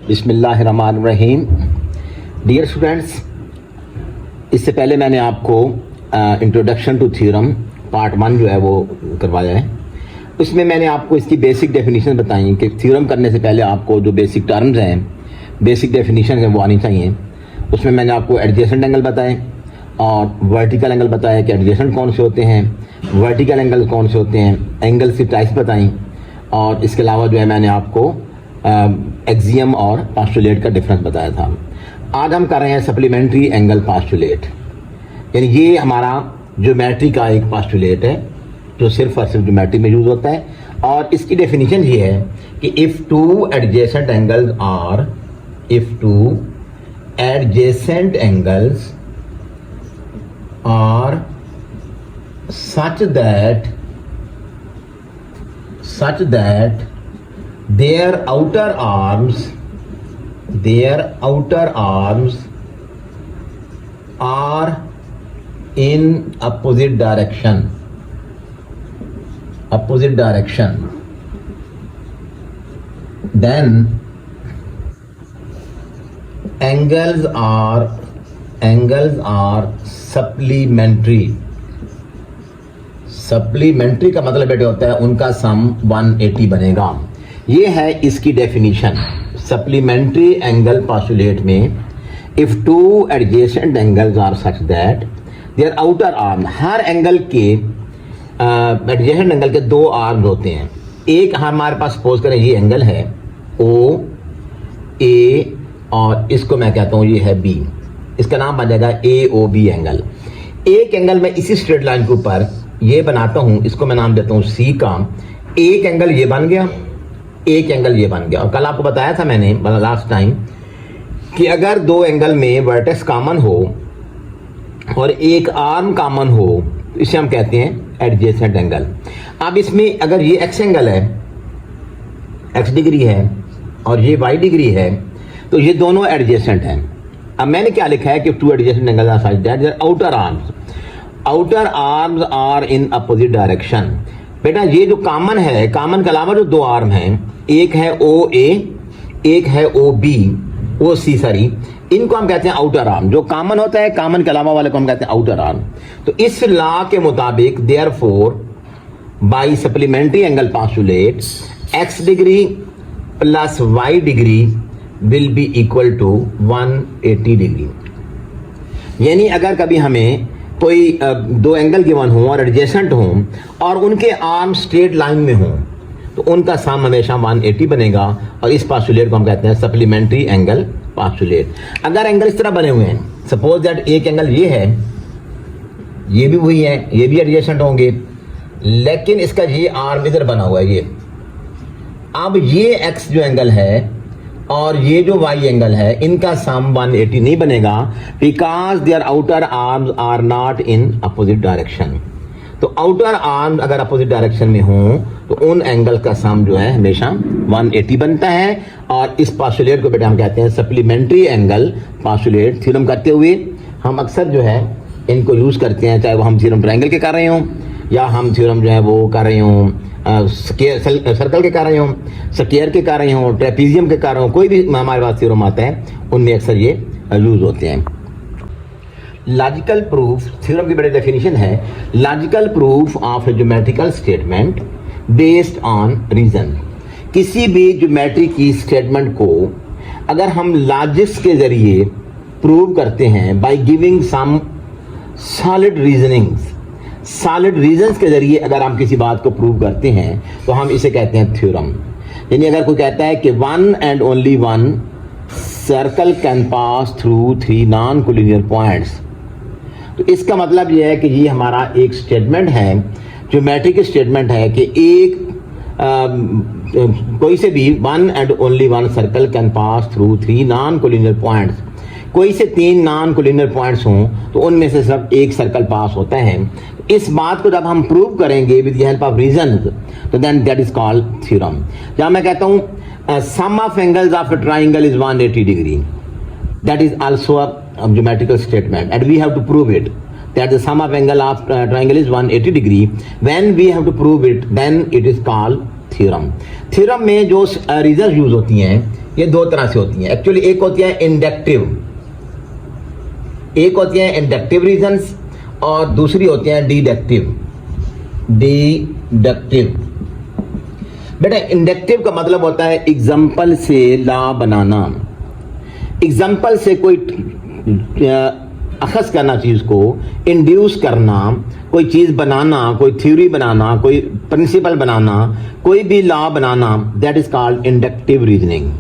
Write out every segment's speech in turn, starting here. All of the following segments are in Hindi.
बिस्मिल्लाहिर्रहमानिर्रहीम। डियर स्टूडेंट्स, इससे पहले मैंने आपको इंट्रोडक्शन टू थ्योरम पार्ट 1 जो है वो करवाया है। उसमें मैंने आपको इसकी बेसिक डेफिनेशन बताई कि थ्योरम करने से पहले आपको जो बेसिक टर्म्स हैं, बेसिक डेफिनेशन हैं वो आनी चाहिए। उसमें मैंने आपको एडजेसेंट एंगल बताए और वर्टिकल एंगल बताया कि एडजेसेंट कौन से होते हैं, वर्टिकल एंगल कौन से होते हैं, एंगल्स की टाइप्स बताई। और इसके अलावा जो है मैंने आपको एक्सियम और पास्टुलेट का डिफरेंस बताया था। आज हम कर रहे हैं सप्लीमेंट्री एंगल पास्टुलेट, यानी ये हमारा ज्योमेट्री का एक पास्टुलेट है जो सिर्फ और सिर्फ ज्योमेट्री में यूज होता है। और इसकी डेफिनेशन ये है कि if two adjacent angles are such that their outer arms are in opposite direction, then angles are supplementary का मतलब बेटे होता है उनका सम 180 बनेगा। ये है इसकी डेफिनेशन सप्लीमेंट्री एंगल पास्टुलेट में। If two adjacent angles are such that their outer arm, हर एंगल के एडजेसेंट एंगल के दो आर्म्स होते हैं। एक हमारे पास सपोज करें ये एंगल है ओ ए और इसको मैं कहता हूँ ये है बी, इसका नाम बन जाएगा ए ओ बी एंगल। एक एंगल में इसी स्ट्रेट लाइन के ऊपर ये बनाता हूं, इसको मैं नाम देता हूं सी का। एक एंगल ये बन गया, एक एंगल ये बन गया। और कल आपको बताया था मैंने लास्ट टाइम कि अगर दो एंगल में वर्टेक्स कॉमन हो और एक आर्म कॉमन हो तो इसे हम कहते हैं एडजेसेंट एंगल। अब इसमें अगर ये एक्स एंगल है, एक्स डिग्री है और ये वाई डिग्री है तो ये दोनों एडजेसेंट हैं। अब मैंने क्या लिखा है कि two adjacent angle are such that their outer arms are in opposite direction. बेटा ये जो कॉमन है, कॉमन के अलावा जो दो आर्म हैं, एक है ओ ए, एक है ओ बी, ओ सी सॉरी, इनको हम कहते हैं आउटर आर्म। जो कॉमन होता है, कॉमन के अलावा वाले को हम कहते हैं आउटर आर्म। तो इस लॉ के मुताबिक therefore by supplementary angle postulate x degree plus y degree will be equal to 180 degree. यानी अगर कभी हमें कोई दो एंगल गिवन हो और एडजेसेंट हो और उनके आर्म स्ट्रेट लाइन में हो तो उनका सम हमेशा 180 बनेगा। और इस पास्टुलेट को हम कहते हैं सप्लीमेंट्री एंगल पास्टुलेट। अगर एंगल इस तरह बने हुए हैं, सपोज दैट एक एंगल ये है, ये भी वही है, ये भी एडजेसेंट होंगे, लेकिन इसका ये आर्म इधर बना हुआ है ये। अब ये एक्स जो एंगल है और ये जो वाई एंगल है, इनका सम 180 नहीं बनेगा because their outer arms are not in opposite direction. तो आउटर आर्म्स अगर अपोजिट डायरेक्शन में हो तो उन एंगल का सम जो है हमेशा 180 बनता है। और इस पास्टुलेट को बेटा हम कहते हैं सप्लीमेंट्री एंगल पास्टुलेट। थ्योरम करते हुए हम अक्सर जो है इनको यूज करते हैं, चाहे वो हम थ्योरम ट्रायंगल के कर रहे हों या हम थ्योरम जो है वो कर रहे हों सर्कल के कर रहे हों, स्क्वायर के कर रहे हों, ट्रेपीजियम के कर रहे हों, कोई भी हमारे पास थ्योरम आता है उनमें अक्सर ये यूज होते हैं। लॉजिकल प्रूफ, थ्योरम की बड़ी डेफिनेशन है logical proof of a geometrical statement based on reason. किसी भी ज्योमेट्री की स्टेटमेंट को अगर हम लॉजिक्स के जरिए प्रूव करते हैं by giving some solid reasons के जरिए अगर हम किसी बात को प्रूव करते हैं तो हम इसे कहते हैं थ्योरम। यानी अगर कोई कहता है कि one and only one circle can pass through 3 non collinear points, तो इसका मतलब यह है कि ये हमारा एक स्टेटमेंट है, ज्योमेट्रिक स्टेटमेंट है कि एक कोई से भी one and only one circle can pass through 3 non collinear points. कोई से 3 नॉन कोलिनियर पॉइंट्स हों तो उनमें से सिर्फ एक सर्कल पास होता है। इस बात को जब हम प्रूव करेंगे with the help of reasons तो then that is called theorem. जब मैं कहता हूं sum of angles of a triangle is 180 degree, that is also a geometrical statement and we have to prove it that the sum of angle of triangle is 180 degree. When we have to prove it, then it is called theorem. Theorem में जो रीजन यूज होती हैं ये दो तरह से होती हैं एक्चुअली। एक होती है इंडक्टिव रीजंस और दूसरी होती है डिडक्टिव। बेटा इंडक्टिव का मतलब होता है एग्जाम्पल से ला बनाना, एग्जाम्पल से कोई अखज़ करना चीज को, इंड्यूस करना, कोई चीज बनाना, कोई थ्योरी बनाना, कोई प्रिंसिपल बनाना, कोई भी लॉ बनाना, that is called inductive reasoning.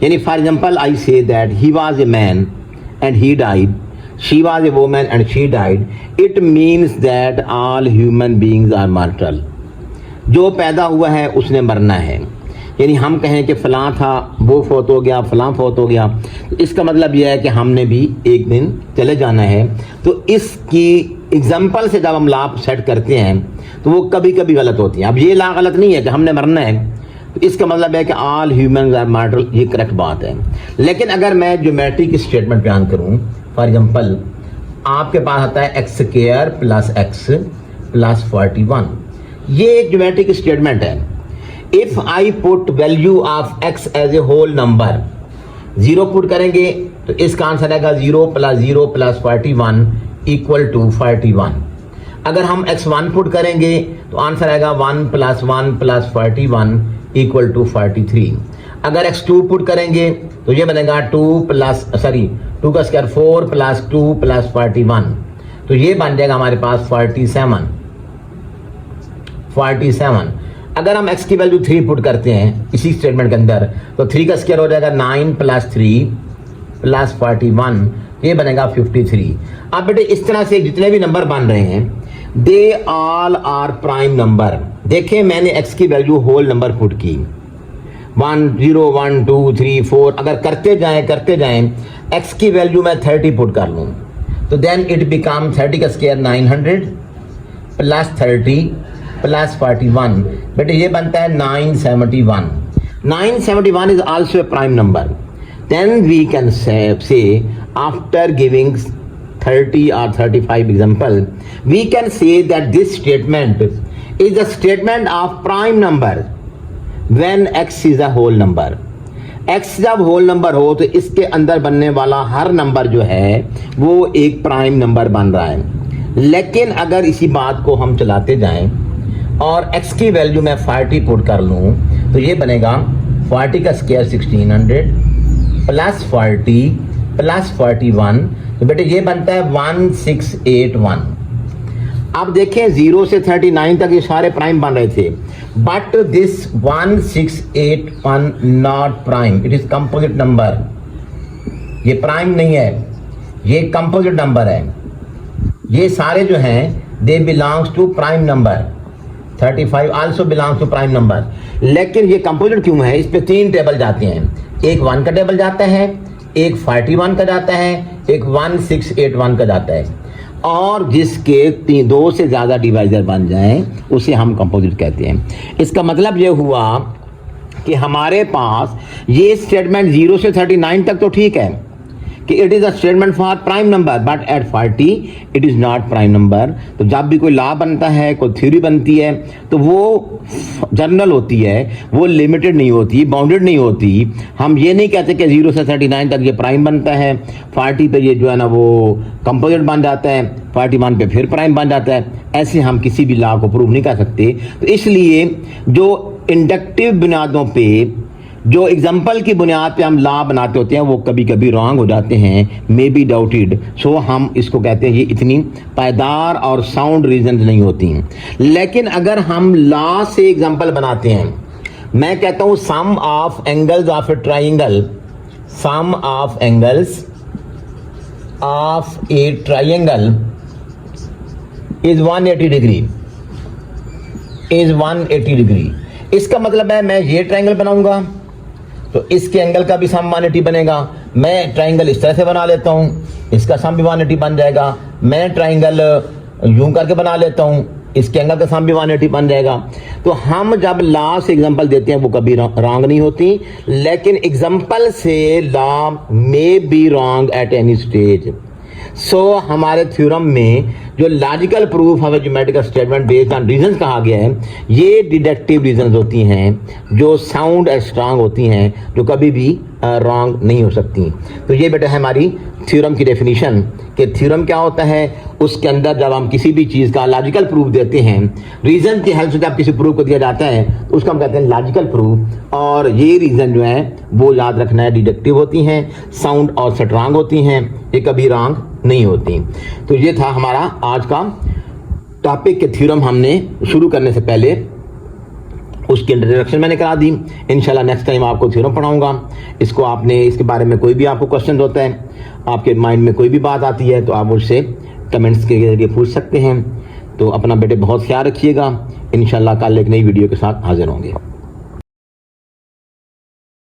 यानी for example I say that he was a man and he died, she was a woman and she died, it means that all human beings are mortal. जो पैदा हुआ है उसने मरना है। यानी हम कहें कि फलां था वो फौत हो गया, फलां फौत हो गया, तो इसका मतलब यह है कि हमने भी एक दिन चले जाना है। तो इसकी एग्जाम्पल से जब हम लॉ सेट करते हैं तो वो कभी कभी गलत होती है। अब ये लॉ गलत नहीं है कि हमने मरना है, तो इसका मतलब है कि ऑल ह्यूमन आर मॉर्टल, ये करेक्ट बात है। लेकिन अगर मैं ज्योमेट्रिक स्टेटमेंट बयान करूं, फॉर एग्जाम्पल आपके पास आता है x square plus x plus 41, ये एक ज्योमेट्रिक स्टेटमेंट है। If I put value of x as a whole number, 0 put करेंगे तो इसका आंसर आएगा 0 प्लस 41 इक्वल टू 41। अगर हम x1 पुट करेंगे तो आंसर आएगा 1 प्लस 41 इक्वल टू 43। अगर x2 पुट करेंगे तो ये बनेगा 2 का स्क्वायर 4 प्लस 2 प्लस 41, तो ये बन जाएगा हमारे पास 47। अगर हम x की वैल्यू 3 पुट करते हैं इसी स्टेटमेंट के अंदर तो 3 का स्क्वायर हो जाएगा 9 प्लस 3 प्लस 41, ये बनेगा 53। अब बेटे इस तरह से जितने भी नंबर बन रहे हैं they all are prime number. देखें मैंने x की वैल्यू होल नंबर पुट की 1 0 1 2 3 4, अगर करते जाएं x की वैल्यू मैं 30 पुट कर लूं तो देन इट बिकम 30 का स्क्वायर 900 प्लस 30 प्लस 41, बेटे ये बनता है 971। 971 is also a prime number. Then we can say after giving 30 or 35 example, we can say that this statement is a statement of prime number when x is a whole number. x जब होल नंबर हो तो इसके अंदर बनने वाला हर नंबर जो है वो एक प्राइम नंबर बन रहा है। लेकिन अगर इसी बात को हम चलाते जाएं और x की वैल्यू मैं 40 पुट कर लूं तो ये बनेगा 40 का स्क्वायर 1600 प्लस 40 प्लस 41, तो बेटे ये बनता है 1681। अब देखें 0 से 39 तक ये सारे प्राइम बन रहे थे, but this 1681 not prime, it is composite number. ये प्राइम नहीं है, ये कंपोजिट नंबर है। ये सारे जो हैं they belongs to prime number. 35 also belongs to prime number. लेकिन ये कंपोजिट क्यों है, इस पे 3 टेबल जाते हैं, एक 1 का टेबल जाता है, एक 41 का जाता है, एक 1681 का जाता है, और जिसके 2 से ज्यादा डिवाइजर बन जाएं उसे हम कंपोजिट कहते हैं। इसका मतलब ये हुआ कि हमारे पास ये स्टेटमेंट 0 से 39 तक तो ठीक है कि it is a statement for prime number, but at 40 it is not prime number. तो जब भी कोई लॉ बनता है, कोई थ्योरी बनती है, तो वो जनरल होती है, वो लिमिटेड नहीं होती, बाउंडेड नहीं होती। हम ये नहीं कहते कि 0 से 39 तक ये प्राइम बनता है, 40 पे ये जो है ना वो कंपोजिट बन जाता है, 41 पे फिर प्राइम बन जाता है। ऐसे हम किसी भी लॉ को प्रूव नहीं कर सकते। तो इसलिए जो इंडक्टिव बुनियादों पे, जो एग्जाम्पल की बुनियाद पे हम लॉ बनाते होते हैं, वो कभी कभी रॉन्ग हो जाते हैं, मे बी डाउटेड। सो हम इसको कहते हैं ये इतनी पायदार और साउंड रीजन नहीं होती हैं। लेकिन अगर हम लॉ से एग्जाम्पल बनाते हैं, मैं कहता हूं sum of angles of a triangle, sum of angles of a triangle is 180 degree, is 180 degree. इसका मतलब है मैं ये ट्राइंगल बनाऊंगा तो इसके एंगल का भी सम 180 बनेगा। मैं ट्राइंगल इस तरह से बना लेता हूं, इसका सम भी 180 बन जाएगा। मैं ट्राइंगल यूं करके बना लेता हूं, इसके एंगल का सम भी 180 बन जाएगा। तो हम जब लॉ से एग्जांपल देते हैं वो कभी रॉन्ग नहीं होती, लेकिन एग्जांपल से law may be wrong at any stage. So हमारे थ्योरम में जो logical proof of geometrical statement based on reasons कहा गया है, ये डिडक्टिव रीजंस होती हैं जो साउंड एंड स्ट्रांग होती हैं, जो कभी भी रॉन्ग नहीं हो सकती। तो ये बेटा है हमारी थ्योरम की डेफिनेशन कि थ्योरम क्या होता है। उसके अंदर जब हम किसी भी चीज़ का लॉजिकल प्रूफ देते हैं, रीजन की हेल्प से जब किसी प्रूफ को दिया जाता है तो उसको हम कहते हैं लॉजिकल प्रूफ। और ये रीजन जो है वो याद रखना है डिडक्टिव होती हैं, साउंड और स्ट्रांग होती हैं, ये कभी रॉन्ग नहीं होती। तो ये था हमारा आज का टॉपिक के थ्योरम। हमने शुरू करने से पहले उसकी इंट्रोडक्शन मैंने करा दी। इंशाल्लाह नेक्स्ट टाइम आपको थ्योरम पढ़ाऊंगा। इसको आपने इसके बारे में कोई भी आपको क्वेश्चन होता है, आपके माइंड में कोई भी बात आती है तो आप मुझसे कमेंट्स के जरिए पूछ सकते हैं। तो अपना बेटे बहुत ख्याल रखिएगा। इंशाल्लाह कल एक नई वीडियो के साथ हाजिर होंगे।